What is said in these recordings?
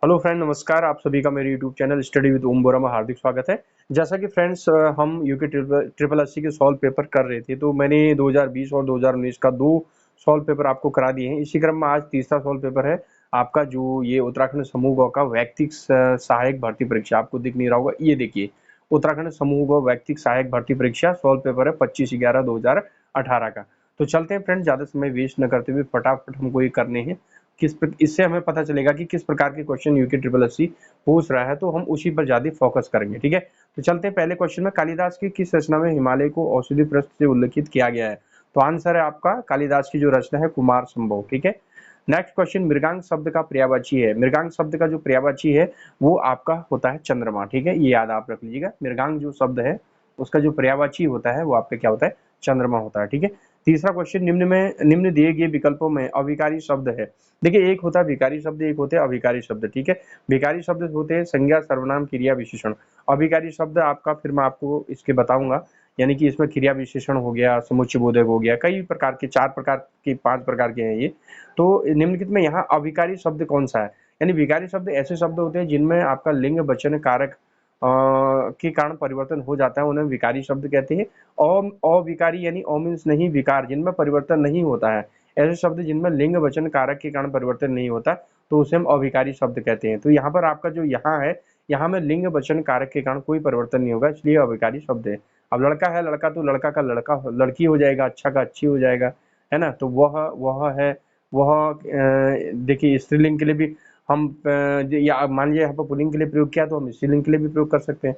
Hello friend, नमस्कार। आप सभी का मेरे यूट्यूब चैनल स्टडी विद ओम बोरा में हार्दिक स्वागत है। जैसा कि फ्रेंड्स हम यूके ट्रिपल एससी के सॉल्व पेपर कर रहे थे, तो मैंने 2020 और 2019 का 2 सॉल्व पेपर आपको करा दिए हैं। इसी क्रम में आज तीसरा सॉल्व पेपर है आपका, जो ये उत्तराखंड समूह ग का वैयक्तिक सहायक भर्ती परीक्षा। आपको दिख नहीं रहा होगा, ये देखिए, उत्तराखंड समूह ग वैयक्तिक सहायक भर्ती परीक्षा सॉल्व पेपर है 25/11/2018 का। तो चलते हैं फ्रेंड, ज्यादा समय वेस्ट न करते हुए फटाफट हमको ये करने हैं। इससे हमें पता चलेगा कि किस प्रकार के क्वेश्चन यूके ट्रिपल एससी पूछ रहा है, तो हम उसी पर ज्यादा फोकस करेंगे। ठीक है, तो चलते हैं पहले क्वेश्चन में। कालिदास की किस रचना में हिमालय को औषधि पृष्ठ से उल्लेखित किया गया है? तो आंसर है आपका कालिदास की जो रचना है कुमार संभव। ठीक है, नेक्स्ट क्वेश्चन, मृगांक शब्द का पर्यायवाची है। मृगांक शब्द का जो पर्यायवाची है वो आपका होता है चंद्रमा। ठीक है, ये याद आप रख लीजिएगा, मृगांक जो शब्द है उसका जो पर्यायवाची होता है वो आपका क्या होता है? चंद्रमा होता है। ठीक है, तीसरा क्वेश्चन, निम्न दिए गए विकल्पों में अविकारी शब्द है। देखिए, एक होता है विकारी शब्द, एक होते हैं अभिकारी शब्द। ठीक है, विकारी शब्द होते हैं संज्ञा, सर्वनाम, क्रिया, विशेषण। अभिकारी शब्द आपका फिर मैं आपको इसके बताऊंगा, यानी कि इसमें क्रिया विशेषण हो गया, समुच्चय बोधक हो गया, कई प्रकार के, 4 प्रकार के, 5 प्रकार के हैं ये। तो निम्नलिखित में यहाँ अभिकारी शब्द कौन सा है? यानी विकारी शब्द ऐसे शब्द होते हैं जिनमें आपका लिंग वचन कारक के कारण परिवर्तन हो जाता है, उन्हें विकारी शब्द कहते हैं। अविकारी यानी अ मीन्स नहीं, विकार, जिनमें परिवर्तन नहीं होता है, ऐसे शब्द जिनमें लिंग वचन कारक के कारण परिवर्तन नहीं होता, तो उसे हम अविकारी शब्द कहते हैं। तो यहाँ पर आपका जो यहाँ है, यहाँ में लिंग वचन कारक के कारण कोई परिवर्तन नहीं होगा, इसलिए अविकारी शब्द है। अब लड़का है लड़का, तो लड़का का लड़का लड़की हो जाएगा, अच्छा का अच्छी हो जाएगा, है ना। तो वह है वह, देखिए स्त्रीलिंग के लिए भी हम या मान लीजिए यहाँ पर पुल्लिंग के लिए प्रयोग किया, तो हम स्त्रीलिंग के लिए भी प्रयोग कर सकते हैं।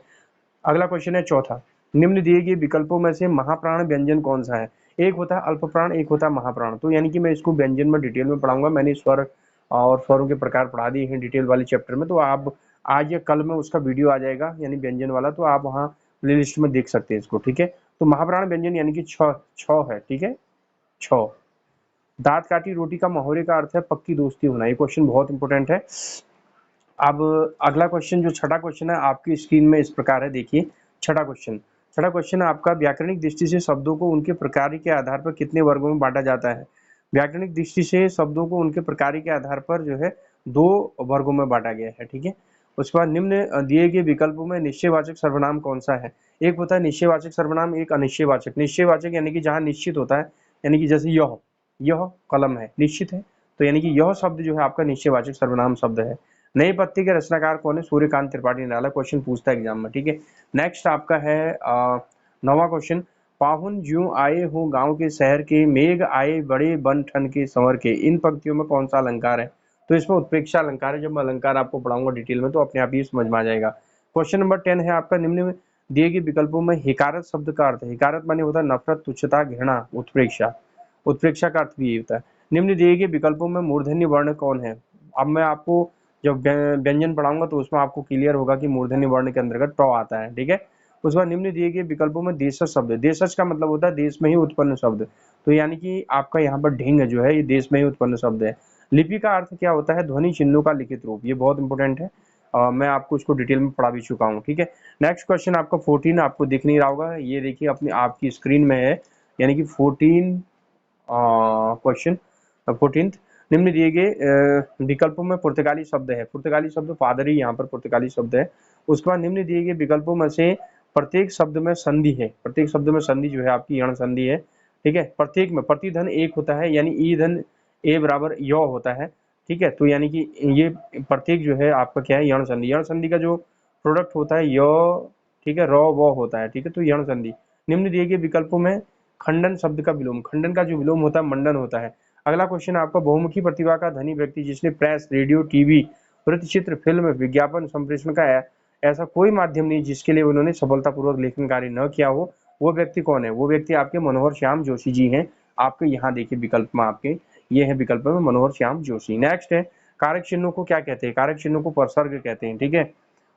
अगला क्वेश्चन है चौथा, निम्न दिए गए विकल्पों में से महाप्राण व्यंजन कौन सा है? एक होता है अल्प प्राण, एक होता है महाप्राण। तो यानी कि मैं इसको व्यंजन में डिटेल में पढ़ाऊंगा। मैंने स्वर और स्वरों के प्रकार पढ़ा दिए हैं डिटेल वाले चैप्टर में, तो आप आज या कल में उसका वीडियो आ जाएगा यानी व्यंजन वाला, तो आप वहाँ प्ले लिस्ट में देख सकते हैं इसको। ठीक है, तो महाप्राण व्यंजन यानी कि छ है। ठीक है, छ। दांत काटी रोटी का महोरे का अर्थ है पक्की दोस्ती होना। ये क्वेश्चन बहुत इंपॉर्टेंट है। अब अगला क्वेश्चन, जो छठा क्वेश्चन है आपकी स्क्रीन में इस प्रकार है, देखिए छठा क्वेश्चन है आपका, व्याकरणिक दृष्टि से शब्दों को उनके प्रकार के आधार पर कितने वर्गों में बांटा जाता है? व्याकरणिक दृष्टि से शब्दों को उनके प्रकार के आधार पर जो है 2 वर्गों में बांटा गया है। ठीक है, उसके बाद निम्न दिए गए विकल्पों में निश्चयवाचक सर्वनाम कौन सा है? एक होता है निश्चयवाचक सर्वनाम, एक अनिश्चयवाचक। निश्चयवाचक यानी कि जहाँ निश्चित होता है, यानी कि जैसे यह कलम है, निश्चित है, तो यानी कि यह शब्द जो है आपका निश्चयवाचक सर्वनाम शब्द है। नए पत्ते के रचनाकार कौन है? सूर्यकांत त्रिपाठी निराला। क्वेश्चन पूछता है एग्जाम में। ठीक है, नेक्स्ट आपका है 9वां क्वेश्चन, पाहुन ज्यों आए हो गांव के शहर के, मेघ आए बड़े बन ठन के संवर के, इन पंक्तियों में कौन सा अलंकार है? तो इसमें उत्प्रेक्षा अलंकार है। जब मैं अलंकार आपको पढ़ाऊंगा डिटेल में तो अपने आप ही समझ में आ जाएगा। क्वेश्चन नंबर 10 है आपका, निम्न में दिए गए विकल्पों में हिकारत शब्द का अर्थ है। हिकारत माने होता है नफरत, तुच्छता, घृणा, उत्प्रेक्षा। उत्प्रेक्षा का अर्थ भी ये होता है। निम्न दिए गए विकल्पों में मूर्धन्य वर्ण कौन है? अब मैं आपको जब व्यंजन पढ़ाऊंगा तो उसमें आपको क्लियर होगा कि मूर्धन्य वर्ण के अंतर्गत ट आता है। ठीक है, उसके बाद निम्न दिए गए विकल्पों में देशज शब्द। देशज का मतलब होता है देश में ही उत्पन्न शब्द, तो यानी कि आपका यहाँ पर ढिंग जो है ये देश में ही उत्पन्न शब्द है। लिपि का अर्थ क्या होता है? ध्वनि चिन्हों का लिखित रूप। ये बहुत इंपॉर्टेंट है, मैं आपको इसको डिटेल में पढ़ा भी चुका हूँ। ठीक है, नेक्स्ट क्वेश्चन आपका 14 आपको दिख नहीं रहा होगा, ये देखिए अपनी आपकी स्क्रीन में है, यानी कि 14 क्वेश्चन 14th, निम्न दिए गए विकल्पों में पुर्तगाली शब्द है। पुर्तगाली शब्द फादर ही यहाँ पर पुर्तगाली शब्द है। उसके बाद निम्न दिए गए विकल्पों में से प्रत्येक शब्द में संधि है। प्रत्येक शब्द में संधि जो है आपकी यण संधि है। ठीक है, प्रत्येक में प्रतिधन एक होता है, यानी ई धन ए बराबर य होता है। ठीक है, तो यानी कि ये प्रत्येक जो है आपका क्या है? यण संधि। यण संधि का जो प्रोडक्ट होता है य, ठीक है, र व होता है। ठीक है, तो यण संधि। निम्न दिए गए विकल्पों में खंडन शब्द का विलोम। खंडन का जो विलोम होता है मंडन होता है। अगला क्वेश्चन आपका, बहुमुखी प्रतिभा का धनी व्यक्ति जिसने प्रेस, रेडियो, टीवी, वृत्तचित्र, फिल्म, विज्ञापन, संप्रेषण का ऐसा कोई माध्यम नहीं जिसके लिए उन्होंने सफलतापूर्वक लेखन कार्य न किया हो, वो व्यक्ति कौन है? वो व्यक्ति आपके मनोहर श्याम जोशी जी हैं। आपके यहाँ देखिए विकल्प में आपके ये है विकल्प में मनोहर श्याम जोशी। नेक्स्ट है, कारक चिन्हों को क्या कहते हैं? कारक चिन्हों को प्रसर्ग कहते हैं। ठीक है,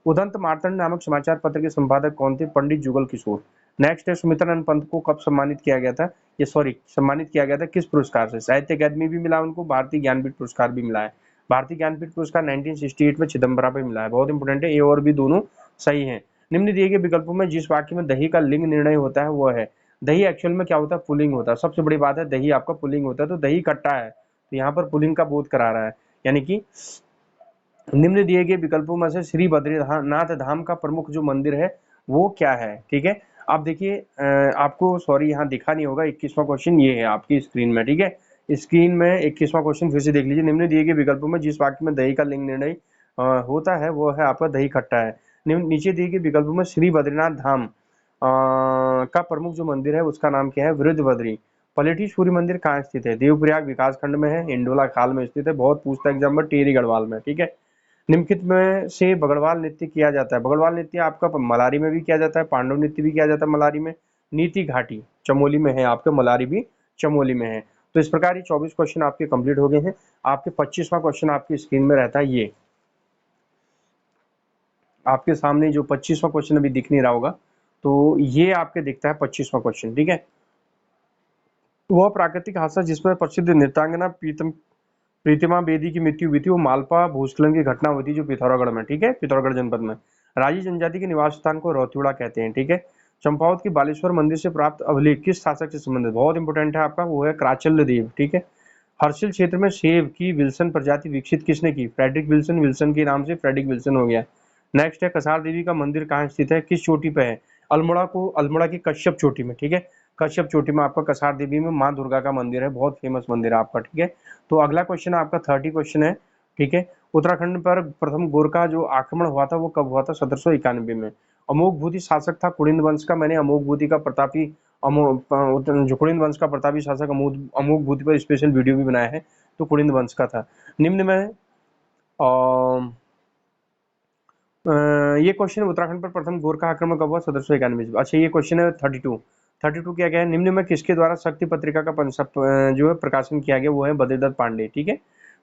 उदंत मार्तंड नामक समाचार पत्र के संपादक कौन थे? पंडित जुगल किशोर। नेक्स्ट है, सुमित्रानंद पंत को कब सम्मानित किया गया था? ये सम्मानित किया गया था किस पुरस्कार से? साहित्य अकादमी भी मिला उनको, भारतीय ज्ञानपीठ पुरस्कार भी मिला है। भारतीय ज्ञानपीठ पुरस्कार 1968 में चिदम्बरा पे मिला है। बहुत इंपॉर्टेंट है, ए और बी दोनों सही है। निम्न दिए गए विकल्पों में जिस वाक्य में दही का लिंग निर्णय होता है वो है। दही एक्चुअल में क्या होता है? पुलिंग होता है। सबसे बड़ी बात है दही आपका पुलिंग होता है, तो दही कट्टा है, तो यहाँ पर पुलिंग का बोध करा रहा है, यानी कि निम्न दिए गए विकल्पों में से श्री बद्रीनाथ धाम का प्रमुख जो मंदिर है वो क्या है, ठीक है। आप देखिए आपको सॉरी यहाँ दिखा नहीं होगा, 21वां क्वेश्चन ये है आपकी स्क्रीन में, ठीक है। स्क्रीन में 21वां क्वेश्चन फिर से देख लीजिए। निम्न दिए गए विकल्पों में जिस वाक्य में दही का लिंग निर्णय होता है वो है आपका दही खट्टा है। नीचे दिए गए विकल्पों में श्री बद्रीनाथ धाम का प्रमुख जो मंदिर है उसका नाम क्या है, वृद्ध बद्री। पलेठी सूर्य मंदिर कहाँ स्थित है, देवप्रयाग विकास खंड में है, इंडोला खाल में स्थित है, बहुत पूछता है एग्जाम में, टेरी गढ़वाल में, ठीक है। निम्नलिखित में से बगड़वाल नृत्य किया जाता है। बगड़वाल नृत्य आपका मलारी में भी किया जाता है, पांडव नृत्य भी किया जाता है मलारी में, नीति घाटी चमोली में है, आपके मलारी भी चमोली में है। तो इस प्रकार ये 24 क्वेश्चन आपके कंप्लीट हो गए हैं। आपके 25वां क्वेश्चन आपकी स्क्रीन में रहता है, ये आपके सामने जो 25वां क्वेश्चन अभी दिख नहीं रहा होगा, तो ये आपके दिखता है 25वां क्वेश्चन, ठीक है। वह प्राकृतिक हादसा जिसमें प्रसिद्ध नृत्यांगना प्रीतिमा बेदी की मृत्यु हुई थी वो मालपा भूस्खलन की घटना हुई थी जो पिथौरागढ़ में, ठीक है, पिथौरागढ़ जनपद में। राजी जनजाति के निवास स्थान को रौतियोड़ा कहते हैं, ठीक है। चंपावत की बालेश्वर मंदिर से प्राप्त अभिलेख किस शासक से संबंधित, बहुत इंपोर्टेंट है आपका, वो है क्राचल्य देव, ठीक है। हर्षिल क्षेत्र में सेब की विल्सन प्रजाति विकसित किसने की, फ्रेडरिक विल्सन, विल्सन के नाम से फ्रेडरिक विल्सन हो गया। नेक्स्ट है कसार देवी का मंदिर कहाँ स्थित है, किस चोटी पे है, अल्मोड़ा की कश्यप चोटी में, ठीक है। कश्यप चोटी में आपका कसार देवी में माँ दुर्गा का मंदिर है, बहुत फेमस मंदिर है आपका, ठीक है। तो अगला क्वेश्चन आपका 30 क्वेश्चन है, ठीक है। उत्तराखंड पर प्रथम गोरखा जो आक्रमण हुआ था वो कब हुआ था, 1791 में। अमोघ भूति शासक था कुड़िंद वंश का, मैंने अमोघ भूति का प्रतापी जो कुड़िंद वंश का प्रतापी शासक अमोघ भूति पर स्पेशल वीडियो भी बनाया है, तो कुड़िंद वंश का था। निम्न में ये क्वेश्चन उत्तराखंड पर प्रथम गोरखा आक्रमण कब हुआ, 1791 में। अच्छा ये क्वेश्चन है 32 क्या क्या है, निम्न में किसके द्वारा शक्ति पत्रिका का जो है प्रकाशन किया गया, वो है बद्रीदत्त पांडे, ठीक है,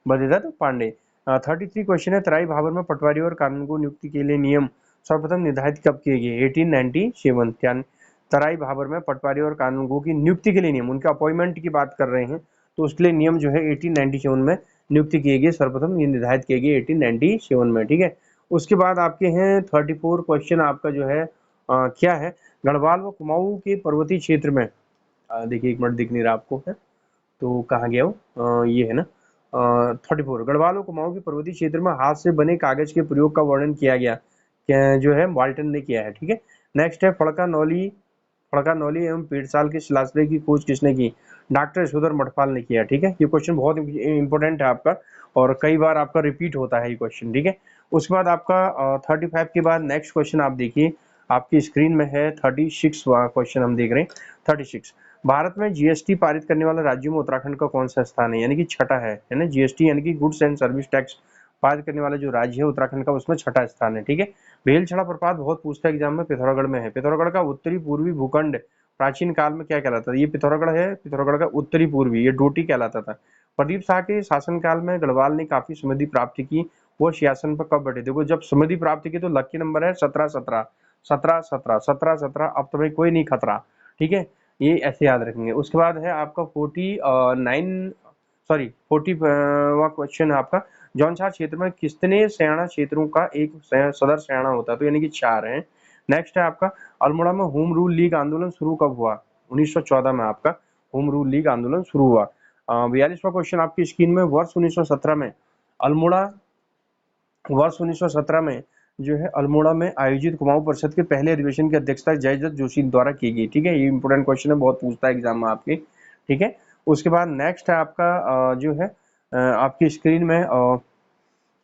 बद्रीदत्त पांडे। 33 क्वेश्चन है तराई भाबर में पटवारी और कानूनगो नियुक्ति के लिए नियम सर्वप्रथम निर्धारित कब किए गए, 1897। क्या तराई भाबर में पटवारी और कानूनगो की नियुक्ति के लिए नियम, उनके अपॉइंटमेंट की बात कर रहे हैं, तो उसके लिए नियम जो है 1897 में नियुक्ति किए गए, सर्वप्रथम ये निर्धारित किए गए 1897 में, ठीक है। उसके बाद आपके हैं 34 क्वेश्चन आपका जो है क्या है, गढ़वाल व कुमाऊं के पर्वतीय क्षेत्र में, देखिए एक मिनट दिख नहीं रहा आपको है, तो कहाँ गया वो, ये है ना 34, गढ़वाल व कुमाऊं के पर्वतीय क्षेत्र में हाथ से बने कागज के प्रयोग का वर्णन किया गया, जो है वाल्टन ने किया है, ठीक है। नेक्स्ट है फड़का नौली एवं पीड़साल के शिलाश्रय की खोज किसने की, डॉक्टर यशोधर मठपाल ने किया, ठीक है। ये क्वेश्चन बहुत इंपॉर्टेंट है आपका और कई बार आपका रिपीट होता है ये क्वेश्चन, ठीक है। उसके बाद आपका 35 के बाद नेक्स्ट क्वेश्चन आप देखिए आपकी स्क्रीन में है 36 क्वेश्चन हम देख रहे हैं। 36, भारत में जीएसटी पारित करने वाला राज्यों में उत्तराखंड का कौन सा स्थान है, यानी कि छठा है ना, जीएसटी यानी कि गुड्स एंड सर्विस टैक्स पारित करने वाला जो राज्य है उत्तराखंड का, उसमें छठा स्थान है, ठीक है। बेलछड़ा प्रपात बहुत पूछता है एग्जाम में, पिथौरागढ़ में है। पिथौरागढ़ का उत्तरी पूर्वी भूखंड प्राचीन काल में क्या कहलाता था, ये पिथौरागढ़ है, पिथौरागढ़ का उत्तरी पूर्वी ये डोटी कहलाता था। प्रदीप शाह के शासनकाल में गढ़वाल ने काफी समृद्धि प्राप्त की, वो सिंहासन पर कब बैठे, देखो जब समृद्धि प्राप्त की तो लकी नंबर है 17-17 17-17 17-17, अब तुम्हें कोई नहीं खतरा, ठीक है, ये ऐसे याद रखेंगे। उसके बाद है आपका 40वां क्वेश्चन है आपका, जौनसार क्षेत्र में कितने सयाना क्षेत्रों का एक सदर सयाना होता है, तो यानी कि 4 है। नेक्स्ट है आपका अल्मोड़ा में होम रूल लीग आंदोलन शुरू कब हुआ, 1914 में आपका होम रूल लीग आंदोलन शुरू हुआ। 42वां क्वेश्चन आपकी स्क्रीन में, वर्ष 1917 में अल्मोड़ा वर्ष 1917 में जो है अल्मोड़ा में आयोजित कुमाऊं परिषद के पहले अधिवेशन की अध्यक्षता जयदत्त जोशी द्वारा की गई, ठीक है। ये इंपोर्टेंट क्वेश्चन है, बहुत पूछता है एग्जाम में आपके, ठीक है। उसके बाद नेक्स्ट है आपका जो है आपकी स्क्रीन में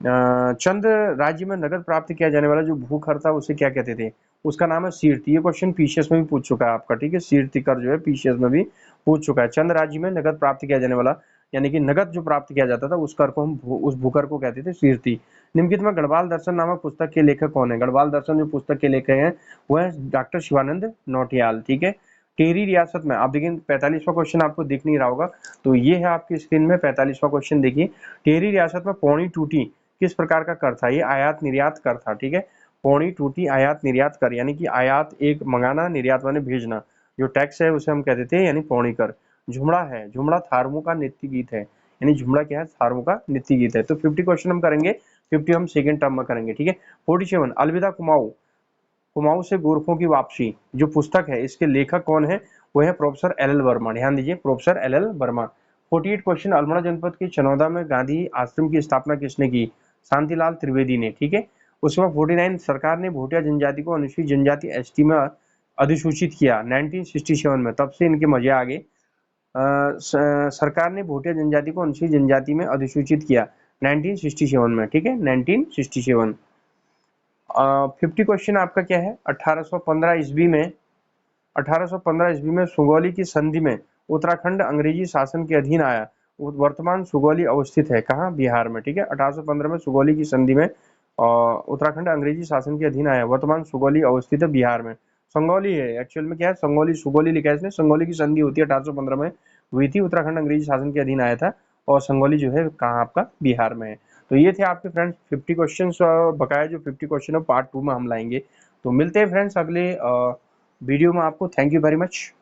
चंद राज्य में नगद प्राप्त किया जाने वाला जो भूखर था उसे क्या कहते थे, उसका नाम है शीर्ति। ये क्वेश्चन पीसीएस में भी पूछ चुका है आपका, ठीक है, शीर्ति कर जो है पीसीएस में भी पूछ चुका है। चंद राज्य में नगद प्राप्त किया जाने वाला यानी कि नगद जो प्राप्त किया जाता था उस कर को हम उस भूकर को कहते थे शीर्ति। निम्नलिखित में गढ़वाल दर्शन नामक पुस्तक के लेखक कौन है, गढ़वाल दर्शन जो पुस्तक के लेखक हैं वो है डॉक्टर शिवानंद नौटियाल, ठीक है। टेरी रियासत में आप देखिए 45वां क्वेश्चन आपको दिख नहीं रहा होगा, तो ये है आपकी स्क्रीन में 45वां क्वेश्चन, देखिए टेरी रियासत में पौनी टूटी किस प्रकार का कर था, ये आयात निर्यात कर था, ठीक है। पौनी टूटी आयात निर्यात कर यानी कि आयात एक मंगाना, निर्यात माने भेजना, जो टैक्स है उसे हम कहते थे यानी पौनी कर। झुमड़ा है, झुमड़ा थारवों का नृत्य गीत है, यानी झुमड़ा क्या है, थारवों का नृत्य गीत है। तो 50 क्वेश्चन हम करेंगे, 50 हम सेकंड टर्म में करेंगे, ठीक है। 47 अलविदा कुमाऊं, कुमाऊं से गोरखों की वापसी जो पुस्तक है इसके लेखक कौन है, वो है प्रोफेसर एल एल वर्मा, ध्यान दीजिए professor L L Verma. 48 question Almora जनपद के चनौदा में गांधी आश्रम की स्थापना किसने की, शांतिलाल त्रिवेदी ने, ठीक है। उसके बाद 49 सरकार ने भोटिया जनजाति को अनुसूचित जनजाति एसटी में अधिसूचित किया 1967 में, तब से इनके मजे आ गए। सरकार ने भोटिया जनजाति को अनुसूचित जनजाति में अधिसूचित किया 1967 में, ठीक है, 1967। 50 क्वेश्चन आपका क्या है, 1815 ईस्वी में 1815 ईस्वी में सुगौली की संधि में उत्तराखंड अंग्रेजी शासन के अधीन आया। वर्तमान सुगौली अवस्थित है कहाँ, बिहार में, ठीक है। 1815 में सुगौली की संधि में उत्तराखंड अंग्रेजी शासन के अधीन आया, वर्तमान सुगौली अवस्थित है बिहार में। संगौली है एक्चुअल में, क्या है, संगौली, सुगौली लिखा है इसने। संगौली की संधि होती है 1815 में हुई थी, उत्तराखंड अंग्रेजी शासन के अधीन आया था, और संगौली जो है कहाँ आपका, बिहार में है। तो ये थे आपके फ्रेंड्स 50 क्वेश्चन, बकाया जो 50 क्वेश्चन है पार्ट 2 में हम लाएंगे। तो मिलते हैं फ्रेंड्स अगले वीडियो में आपको। Thank you very much.